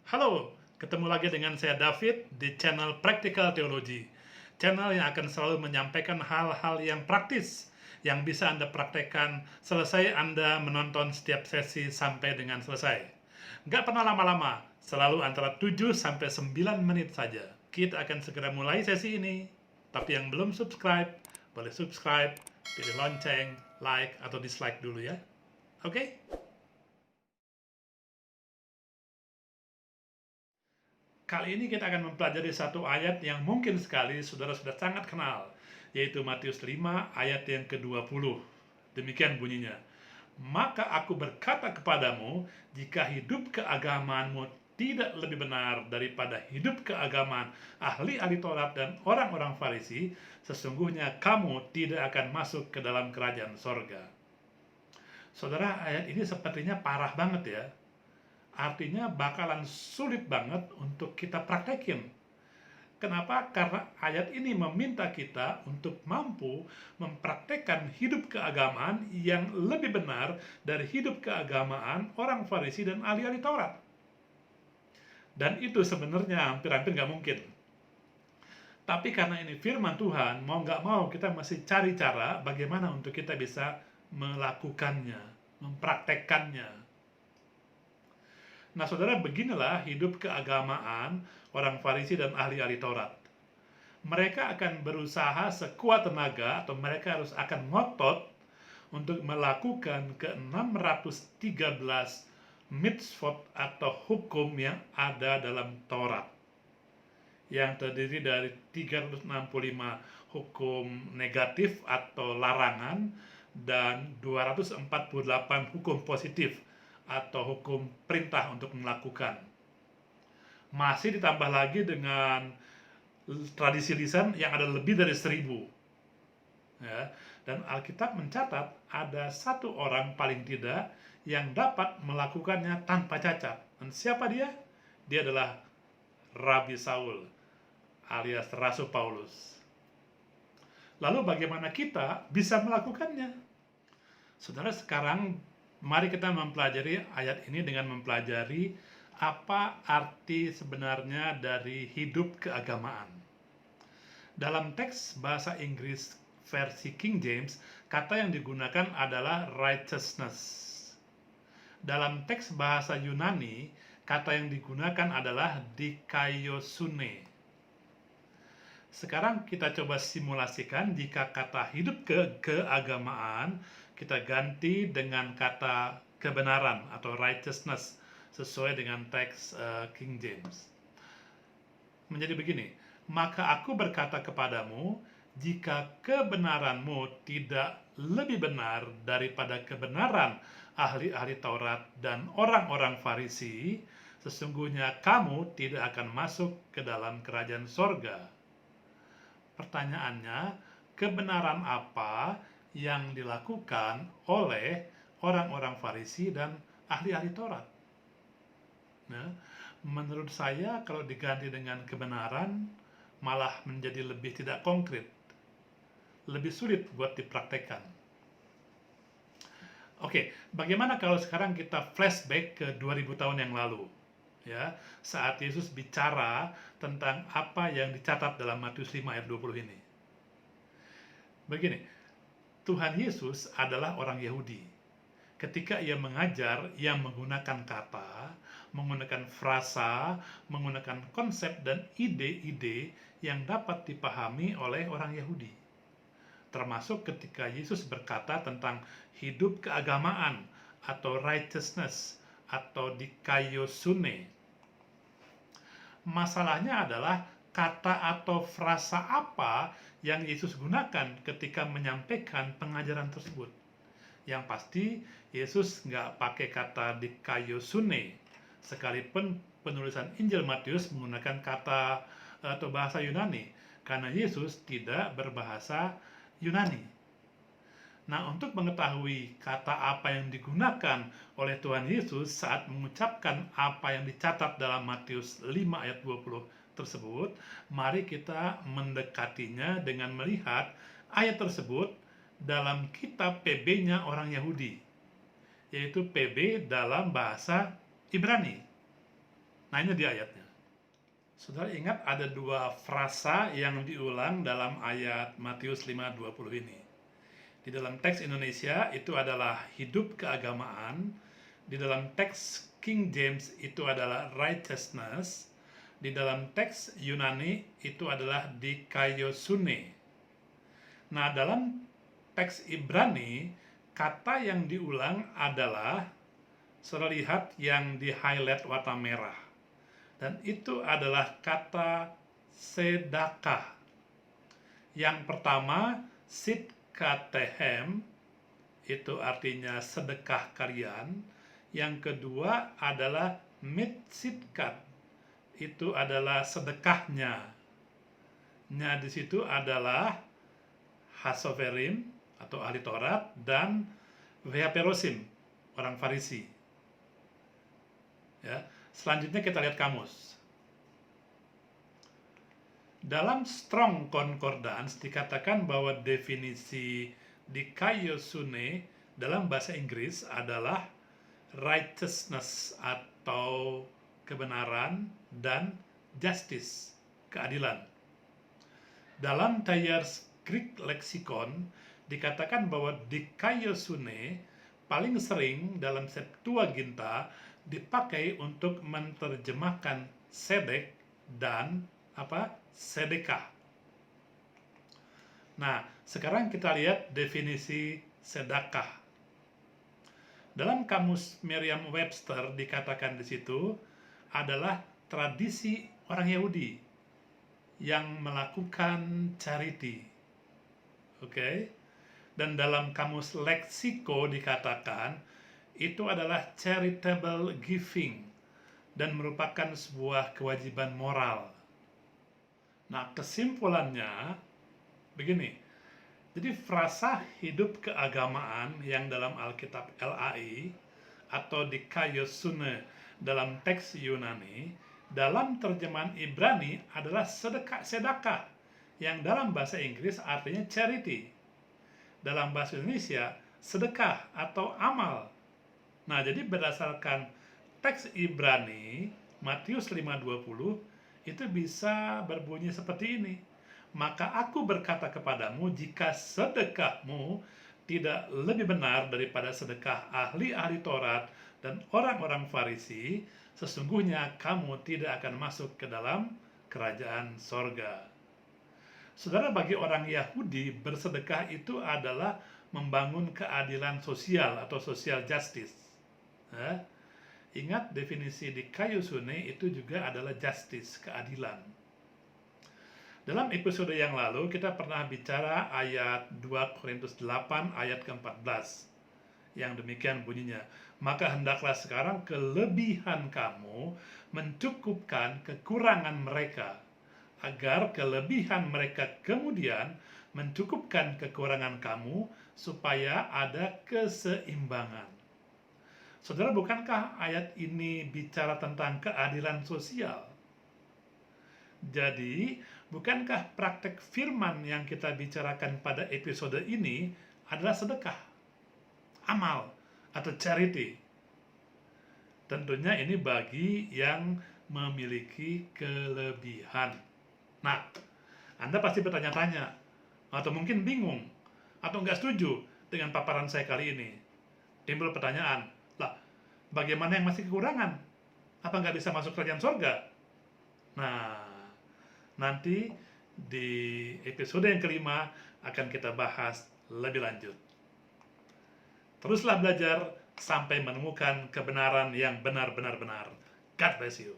Halo, ketemu lagi dengan saya David di channel Practical Theology. Channel yang akan selalu menyampaikan hal-hal yang praktis yang bisa Anda praktekkan selesai Anda menonton setiap sesi sampai dengan selesai. Nggak pernah lama-lama, selalu antara 7 sampai 9 menit saja. Kita akan segera mulai sesi ini. Tapi yang belum subscribe, boleh subscribe, pilih lonceng, like, atau dislike dulu ya. Oke? Kali ini kita akan mempelajari satu ayat yang mungkin sekali saudara sudah sangat kenal, yaitu Matius 5 ayat yang ke-20. Demikian bunyinya. Maka aku berkata kepadamu, jika hidup keagamaanmu tidak lebih benar daripada hidup keagamaan ahli-ahli Taurat dan orang-orang Farisi, sesungguhnya kamu tidak akan masuk ke dalam kerajaan sorga. Saudara, ayat ini sepertinya parah banget ya. Artinya bakalan sulit banget untuk kita praktekin. Kenapa? Karena ayat ini meminta kita untuk mampu mempraktekkan hidup keagamaan yang lebih benar dari hidup keagamaan orang Farisi dan ahli-ahli Taurat. Dan itu sebenarnya hampir-hampir nggak mungkin. Tapi karena ini firman Tuhan, mau nggak mau kita masih cari cara bagaimana untuk kita bisa melakukannya, mempraktekkannya. Nah, saudara, beginilah hidup keagamaan orang Farisi dan ahli-ahli Taurat. Mereka akan berusaha sekuat tenaga atau mereka akan ngotot untuk melakukan ke-613 mitzvot atau hukum yang ada dalam Taurat, yang terdiri dari 365 hukum negatif atau larangan dan 248 hukum positif atau hukum perintah untuk melakukan. Masih ditambah lagi dengan tradisi lisan yang ada lebih dari 1000. Ya, dan Alkitab mencatat ada satu orang paling tidak yang dapat melakukannya tanpa cacat. Dan siapa dia? Dia adalah Rabi Saul alias Rasul Paulus. Lalu bagaimana kita bisa melakukannya? Saudara, sekarang mari kita mempelajari ayat ini dengan mempelajari apa arti sebenarnya dari hidup keagamaan. Dalam teks bahasa Inggris versi King James, kata yang digunakan adalah righteousness. Dalam teks bahasa Yunani, kata yang digunakan adalah dikaiosune. Sekarang kita coba simulasikan jika kata hidup keagamaan kita ganti dengan kata kebenaran atau righteousness sesuai dengan teks King James. Menjadi begini, maka aku berkata kepadamu, jika kebenaranmu tidak lebih benar daripada kebenaran ahli-ahli Taurat dan orang-orang Farisi, sesungguhnya kamu tidak akan masuk ke dalam kerajaan sorga. Pertanyaannya, kebenaran apa yang dilakukan oleh orang-orang Farisi dan ahli-ahli Taurat? Nah, menurut saya kalau diganti dengan kebenaran malah menjadi lebih tidak konkret, lebih sulit buat dipraktekkan. Oke, bagaimana kalau sekarang kita flashback ke 2000 tahun yang lalu? Ya, saat Yesus bicara tentang apa yang dicatat dalam Matius 5 ayat 20 ini. Begini, Tuhan Yesus adalah orang Yahudi. Ketika ia mengajar, ia menggunakan kata, menggunakan frasa, menggunakan konsep dan ide-ide yang dapat dipahami oleh orang Yahudi. Termasuk ketika Yesus berkata tentang hidup keagamaan atau righteousness atau dikaiosune. Masalahnya adalah kata atau frasa apa yang Yesus gunakan ketika menyampaikan pengajaran tersebut. Yang pasti Yesus nggak pakai kata dikaiosune, sekalipun penulisan Injil Matius menggunakan kata atau bahasa Yunani, karena Yesus tidak berbahasa Yunani. Nah, untuk mengetahui kata apa yang digunakan oleh Tuhan Yesus saat mengucapkan apa yang dicatat dalam Matius 5 ayat 20 tersebut, mari kita mendekatinya dengan melihat ayat tersebut dalam kitab PB-nya orang Yahudi, yaitu PB dalam bahasa Ibrani. Nah, ini dia ayatnya. Saudara ingat ada dua frasa yang diulang dalam ayat Matius 5:20 ini. Di dalam teks Indonesia itu adalah hidup keagamaan, di dalam teks King James itu adalah righteousness, di dalam teks Yunani itu adalah dikaiosune. Nah, dalam teks Ibrani, kata yang diulang adalah, saudara lihat yang di highlight warna merah. Dan itu adalah kata sedekah. Yang pertama, sidkatehem, itu artinya sedekah kalian. Yang kedua adalah mitsidkat, itu adalah sedekahnya. Nah, di situ adalah hasoverim atau ahli Taurat dan vehaperosim, orang Farisi. Ya. Selanjutnya kita lihat kamus. Dalam Strong Concordance dikatakan bahwa definisi dikaiosune dalam bahasa Inggris adalah righteousness atau kebenaran dan justice, keadilan. Dalam Thayer's Greek Lexicon dikatakan bahwa dikaiosune paling sering dalam Septuaginta dipakai untuk menerjemahkan sedek dan sedekah. Nah, sekarang kita lihat definisi sedekah. Dalam kamus Merriam-Webster dikatakan di situ adalah tradisi orang Yahudi yang melakukan charity. Oke. Dan dalam kamus Leksiko dikatakan itu adalah charitable giving dan merupakan sebuah kewajiban moral. Nah, kesimpulannya begini. Jadi frasa hidup keagamaan yang dalam Alkitab LAI atau dikaiosune dalam teks Yunani, dalam terjemahan Ibrani adalah sedekah yang dalam bahasa Inggris artinya charity. Dalam bahasa Indonesia sedekah atau amal. Nah, jadi berdasarkan teks Ibrani, Matius 5:20, itu bisa berbunyi seperti ini. Maka aku berkata kepadamu, jika sedekahmu tidak lebih benar daripada sedekah ahli-ahli Taurat dan orang-orang Farisi, sesungguhnya kamu tidak akan masuk ke dalam kerajaan sorga. Saudara, bagi orang Yahudi, bersedekah itu adalah membangun keadilan sosial atau social justice. Ingat definisi dikaiosune itu juga adalah justice, keadilan. Dalam episode yang lalu kita pernah bicara ayat 2 Korintus 8 ayat ke-14 yang demikian bunyinya, maka hendaklah sekarang kelebihan kamu mencukupkan kekurangan mereka, agar kelebihan mereka kemudian mencukupkan kekurangan kamu, supaya ada keseimbangan. Saudara, bukankah ayat ini bicara tentang keadilan sosial? Jadi, bukankah praktek firman yang kita bicarakan pada episode ini adalah sedekah, amal, atau charity? Tentunya ini bagi yang memiliki kelebihan. Nah, Anda pasti bertanya-tanya, atau mungkin bingung, atau nggak setuju dengan paparan saya kali ini. Timbul pertanyaan, bagaimana yang masih kekurangan? Apa nggak bisa masuk kerajaan sorga? Nah, nanti di episode yang kelima akan kita bahas lebih lanjut. Teruslah belajar sampai menemukan kebenaran yang benar-benar benar. God bless you.